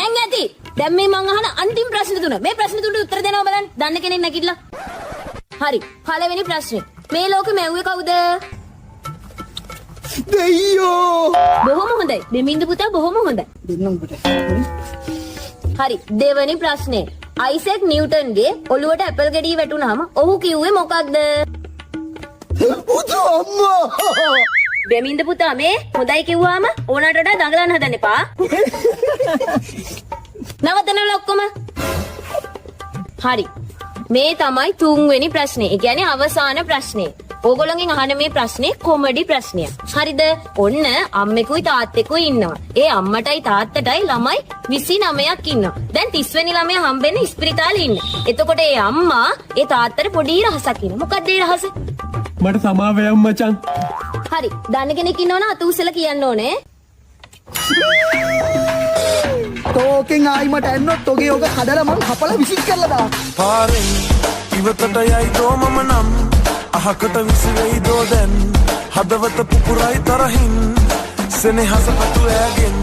දැන් ඇති. දැන් මේ මං අහන අන්තිම ප්‍රශ්න තුන. මේ ප්‍රශ්න තුනට උත්තර දෙනවා බලන්න. දන්න කෙනෙක් නැගිටලා. හරි. පළවෙනි ප්‍රශ්නේ. මේ ලෝකෙ මැව්වේ කවුද? දෙයියෝ. බොහොම හොඳයි. දෙමින්ද පුතා බොහොම හොඳයි. දෙන්නම් පුතා. හරි. දෙවෙනි ප්‍රශ්නේ. අයිසැක් නිව්ටන්ගේ ඔළුවට ඇපල් ගෙඩිය වැටුනහම ඔහු කිව්වේ මොකක්ද? පුතා අම්මා. දෙමින්ද පුතා මේ හොඳයි කිව්වාම ඕනට වඩා දඟලන්න හදන්න එපා. නවත්තනවල ඔක්කොම. හරි. මේ තමයි තුන්වෙනි ප්‍රශ්නේ. ඒ කියන්නේ අවසාන ප්‍රශ්නේ. ඕගොල්ලන්ගෙන් අහන මේ ප්‍රශ්නේ කොමඩි ප්‍රශ්නයක්. හරිද? ඔන්න අම්මෙකුයි තාත්තෙකුයි ඉන්නවා. ඒ අම්මටයි තාත්තටයි ළමයි 29ක් ඉන්නවා. දැන් 30 වෙනි ළමයා හම්බෙන්නේ ඉස්පිරිතාලේ ඉන්නේ. එතකොට ඒ අම්මා ඒ තාත්තට පොඩි රහසක් ඉන්නවා. මොකක්ද ඒ රහස? මට සමාවෙයම් මචං. හරි. දන්න කෙනෙක් ඉන්නවනම් අත උස්සලා කියන්න ඕනේ. තෝකෙන් ආයි මට ඇන්නොත් ඔගේ ඔක හදලා මං කපලා විසික් කරලා දා. පාරෙන් ඉවතට යයි දෝ මම නම් අහකට විසිරෙයි දෝ දැන් හදවත පුපුරයි තරහින් සෙනෙහස අතු ඈගෙන්